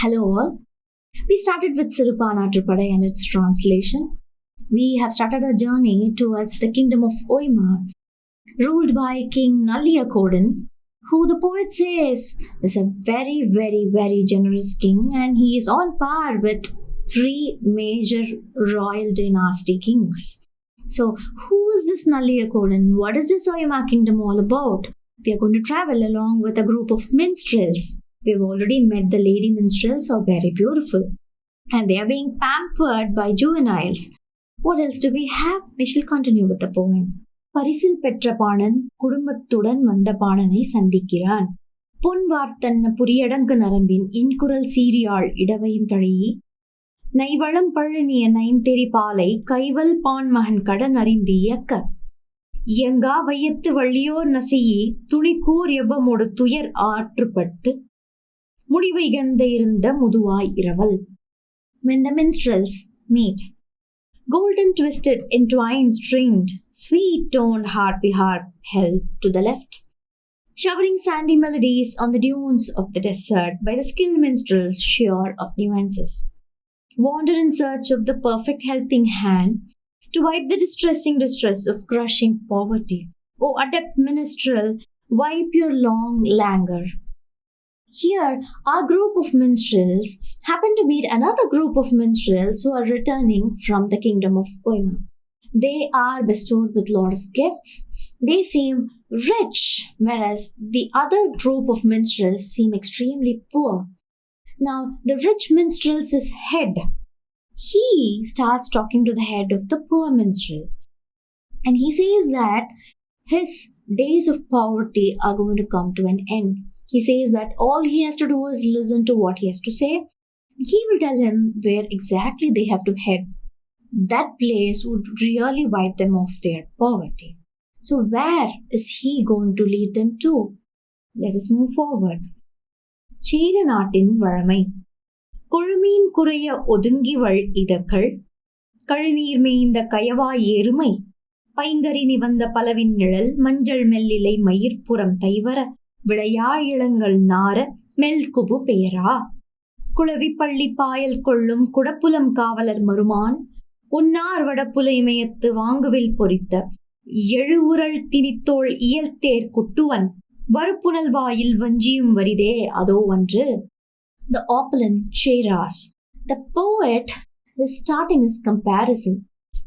Hello all. We started with Sirupaanaatrupadai and its translation. We have started a journey towards the kingdom of Oimaan, ruled by King Nalliyakodan, who the poet says is a very, very, very generous king, and he is on par with three major royal dynasty kings. So, who is this Nalliyakodan? What is this Oimaan kingdom all about? We are going to travel along with a group of minstrels. We've already met the lady minstrels, who are very beautiful, and they are being pampered by juveniles. What else do we have? We shall continue with the poem. பரிசில் பெற்ற பாணன் குடும்பத்துடன் வந்த பாணனை சந்திக்கிறான். பொன் வார்த்தன்ன புரியடங்கு நரம்பின் இன்குரல் சீரியாள் இடவையின் தழையி நைவளம் பழுனிய நைந்தெரி பாலை கைவல் பான் மகன் கடன் அறிந்து இயக்க இயங்கா வையத்து வள்ளியோர் நசையி துணிக்கூர் எவ்வமோடு துயர் ஆற்றுப்பட்டு முடிவைகந்த இருந்த முதுவாய் இரவல். When the minstrels meet, golden twisted, entwined, stringed, sweet-toned harpy harp held to the left, showering sandy melodies on the dunes of the desert by the skilled minstrels sure of nuances, wander in search of the perfect helping hand to wipe the distressing distress of crushing poverty. O adept minstrel, wipe your long languor. Here, our group of minstrels happen to meet another group of minstrels who are returning from the kingdom of Oimaan. They are bestowed with lot of gifts. They seem rich, whereas the other group of minstrels seem extremely poor. Now, the rich minstrel's head, he starts talking to the head of the poor minstrel. And he says that his days of poverty are going to come to an end. He says that all he has to do is listen to what he has to say. He will tell him where exactly they have to head. That place would really wipe them off their poverty. So where is he going to lead them to? Let us move forward. சேர நாட்டின் வழமை கொழுமீன் குறைய ஒதுங்கிவள் இதழ்கள் கழுநீர் மேய்ந்த கயவாய் எருமை பைங்கரி நிவந்த பலவின் நிழல் மஞ்சள் மெல்லிலை மயிர்ப்புறம் தைவர விளையா இளங்கள் நார மெல்குபு பெயரா குளவி பள்ளி பாயல் கொள்ளும் குடப்புலம் காவலர் மருமான் உன்னார் வடப்புல இமயத்து வாங்குவில் பொறித்த எழுவுரள் திணித்தோள் இயல்தேர் குட்டுவன் வறுப்புணல் வாயில் வஞ்சியும் வரிதே அதோ ஒன்று. The opulent Cheras. The poet is starting his comparison.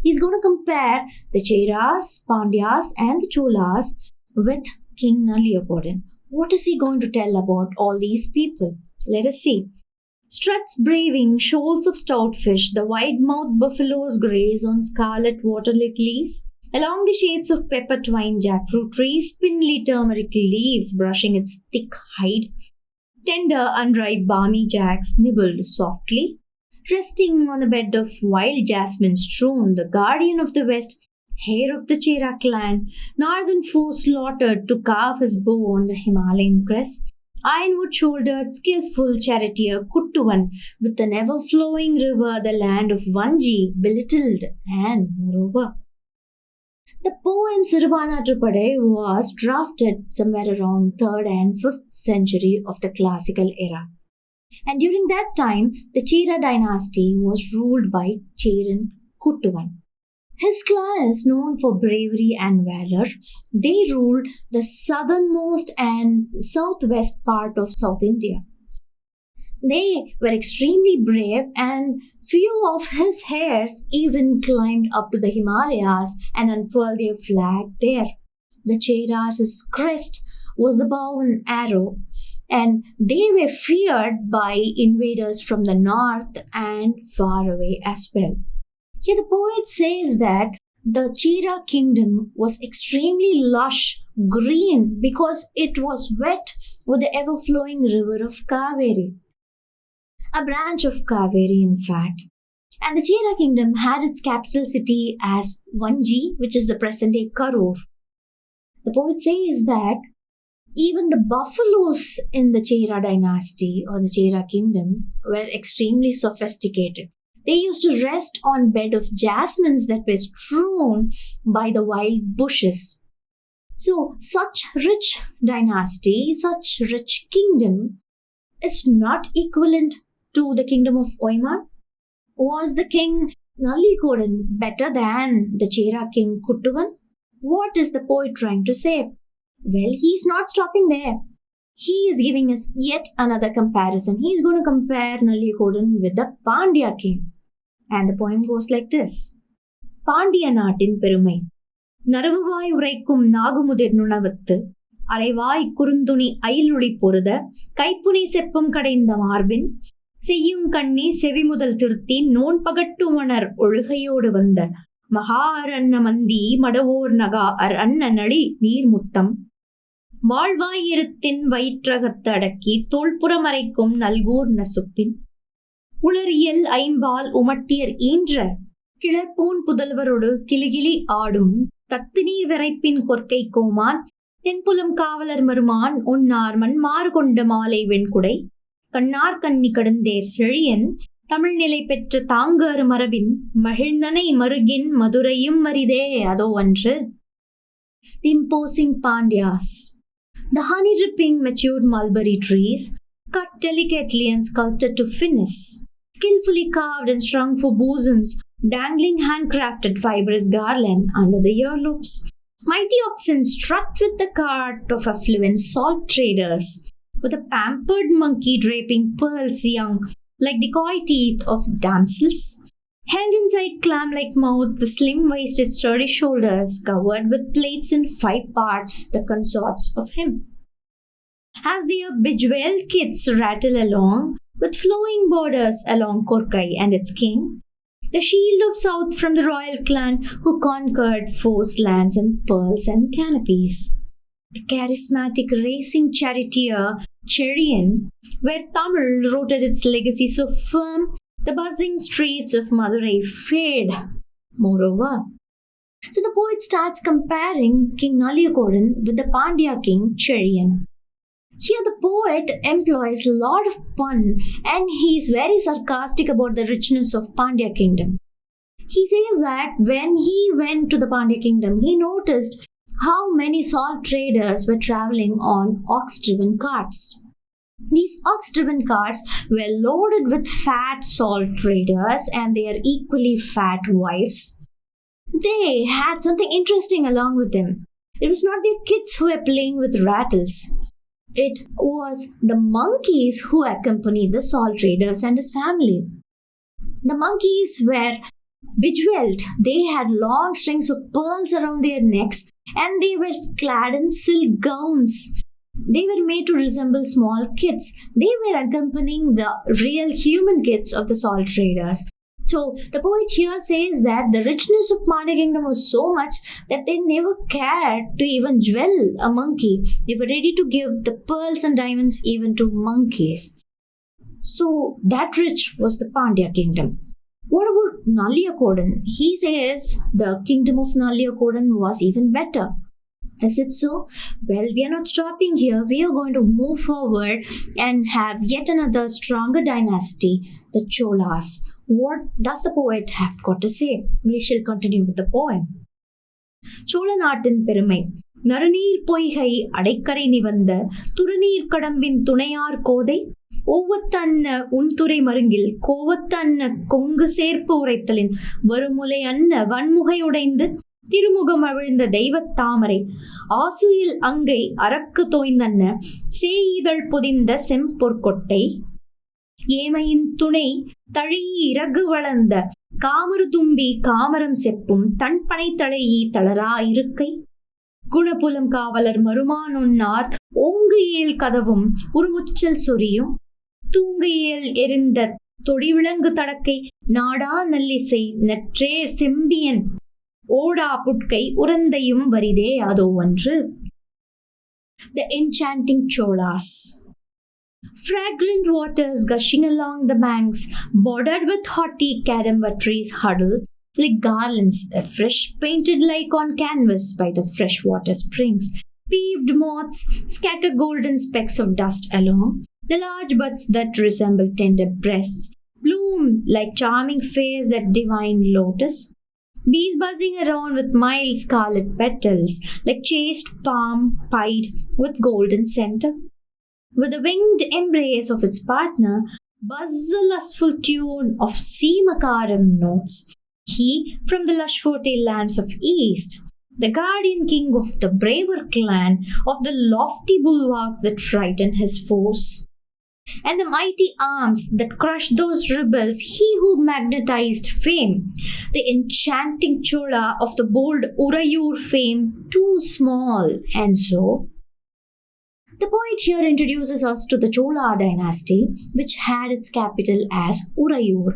He's going to compare the Cheras, Pandyas and the Cholas with King Nalliyakodan. What is he going to tell about all these people? Let us see. Struts braving shoals of stout fish, the wide-mouthed buffaloes graze on scarlet water-lit leaves. Along the shades of pepper twine jackfruit trees, spindly turmeric leaves brushing its thick hide. Tender, unripe balmy jacks nibbled softly. Resting on a bed of wild jasmine strewn, the guardian of the west, heir of the Chera clan, northern foe slaughtered to carve his bow on the Himalayan crest, ironwood-shouldered, skillful charioteer Kuttuvan, with an ever-flowing river, the land of Vanji, belittled and moreover. The poem Sirupaanaatrupadai was drafted somewhere around 3rd and 5th century of the classical era. And during that time, the Chera dynasty was ruled by Cheran Kuttuvan. His clan is known for bravery and valor. They ruled the southernmost and southwest part of South India. They were extremely brave, and few of his heirs even climbed up to the Himalayas and unfurled their flag there. The Cheras' crest was the bow and arrow, and they were feared by invaders from the north and far away as well. Here the poet says that the Chera kingdom was extremely lush, green, because it was wet with the ever-flowing river of Kaveri. A branch of Kaveri, in fact. And the Chera kingdom had its capital city as Vanji, which is the present-day Karur. The poet says that even the buffaloes in the Chera dynasty or the Chera kingdom were extremely sophisticated. They used to rest on bed of jasmines that were strewn by the wild bushes. So, such rich dynasty, such rich kingdom is not equivalent to the kingdom of Oimaan? Was the king Nalliyakodan better than the Chera king Kuttuvan? What is the poet trying to say? Well, he's not stopping there. He is giving us yet another comparison. He is going to compare Nalliyakodan with the Pandya king. And the poem goes like this. Pandya Naatin Perumai. Naravuvai Uraikum Nagumudir Nunavittu. அரைவாய் குறுந்துணி அயிலுளி பொருத கைப்புனை செப்பம் கடைந்த மார்பின் செய்யும் கண்ணி செவிமுதல் திருத்தி known பகட்டுமணர் ஒழுகையோடு வந்த மகார் அன்ன மந்தி மடவோர் நகா அன்ன நளி நீர்முத்தம் வாழ்வாயிரத்தின் வயிற்றகத்து அடக்கி தோள்புறமறைக்கும் நல்கூர் நசுப்பின் உளறியல் ஐம்பால் உமட்டியர் ஈன்ற கிளர்பூன் புதல்வரோடு கிளிகிளி ஆடும் தத்து நீர் விரைப்பின் கொற்கை கோமான் தென்புலம் காவலர் மருமான் ஒன்னார் மண்மாறு கொண்ட மாலை வெண்குடை கண்ணார் கன்னி கடுந்தேர் செழியன் தமிழ் நிலை பெற்ற தாங்காறு மரபின் மகிழ்ந்தனை மருகின் மதுரையும் மரிதே அதோ அன்று. The imposing Pandyas. The honey-dripping matured mulberry trees, cut delicately and sculpted to finesse, skillfully carved and strung for bosoms, dangling handcrafted fibrous garland under the earlobes. Mighty oxen strut with the cart of affluent salt traders, with a pampered monkey draping pearls young like the coy teeth of damsels. Held inside clam-like mouth, the slim-waisted sturdy shoulders, covered with plates in 5 parts, the consorts of him. As their bejeweled kits rattle along, with flowing borders along Korkai and its king, the shield of south from the royal clan who conquered foes, lands and pearls and canopies. The charismatic racing charioteer Cherian, where Tamil rooted its legacy so firm, the buzzing streets of Madurai fade. Moreover, so the poet starts comparing King Nalliyakodan with the Pandya king Cherian. Here the poet employs a lot of pun and he is very sarcastic about the richness of Pandya kingdom. He says that when he went to the Pandya kingdom, he noticed how many salt traders were traveling on ox-driven carts. These ox-driven carts were loaded with fat salt traders and their equally fat wives. They had something interesting along with them. It was not their kids who were playing with rattles. It was the monkeys who accompanied the salt traders and his family. The monkeys were bejeweled. They had long strings of pearls around their necks and they were clad in silk gowns. They were made to resemble small kids. They were accompanying the real human kids of the salt traders. So the poet here says that the richness of Pandya kingdom was so much that they never cared to even jewel a monkey. They were ready to give the pearls and diamonds even to monkeys. So that rich was the Pandya kingdom. What about Nalliyakodan? He says the kingdom of Nalliyakodan was even better. Is it so? Well, we are not stopping here. We are going to move forward and have yet another stronger dynasty, the Cholas. What does the poet have got to say? We shall continue with the poem. Cholanaatin Perumai. நறுநீர் பொய்கை அடைக்கரை நிவந்த துருநீர் கடம்பின் துணையார் கோதை ஓவத்தன்ன உன்துறை மருங்கில் கோவத்தன்ன கொங்கு சேர்ப்பு உரைத்தலின் வருமுலை அன்ன வன்முகை உடைந்து திருமுகம் அவிழ்ந்த தெய்வத் தாமரை ஆசுயில் அங்கை அரக்கு தோய்ந்தன்ன சேயிதழ் பொதிந்த செம்பொற்கொட்டை ஏமையின் துணை தழி இறகு வளர்ந்த காமரு தும்பி காமரம் செப்பும் தன்பனை தழையி தளரா இருக்கை குணபுலம் காவலர் மருமானொன்னார் ஓங்கு ஏல் கதவும் உருமுச்சல் சொரியும் தூங்கு ஏல் எரிந்த தொடிவிலங்கு தடக்கை நாடா நல்லிசை நற்றேர் செம்பியன் ஓடா புட்கை உரந்தையும் வரிதே அதோ ஒன்று. The enchanting Cholas. Fragrant waters gushing along the banks, bordered with haughty cadamba trees huddle like garlands, afresh painted like on canvas by the freshwater springs. Peeved moths scatter golden specks of dust along. The large buds that resemble tender breasts bloom like charming fays that divine lotus. Bees buzzing around with mild scarlet petals like chaste palm pied with golden center. With the winged embrace of its partner, buzzlessful tune of Seemakaram notes. He from the lush fertile lands of East, the guardian king of the braver clan of the lofty bulwarks that frighten his foes. And the mighty arms that crushed those rebels, he who magnetized fame, the enchanting Chola of the bold Urayur fame, too small, and so. The poet here introduces us to the Chola dynasty, which had its capital as Urayur.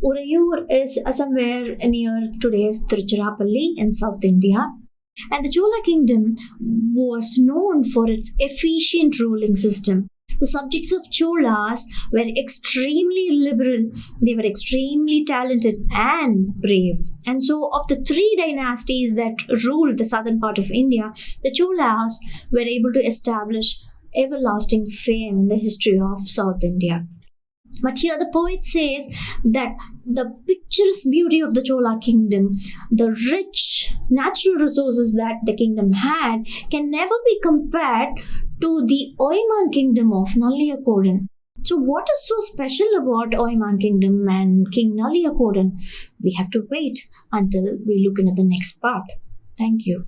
Urayur is somewhere near today's Tiruchirappalli in South India. And the Chola kingdom was known for its efficient ruling system. The subjects of Cholas were extremely liberal, they were extremely talented and brave. And so, of the three dynasties that ruled the southern part of India, the Cholas were able to establish everlasting fame in the history of South India. But here the poet says that the picturesque beauty of the Chola kingdom, the rich natural resources that the kingdom had, can never be compared to the Oimaan kingdom of Nalliyakodan. So what is so special about Oimaan kingdom and King Nalliyakodan? We have to wait until we look into the next part. Thank you.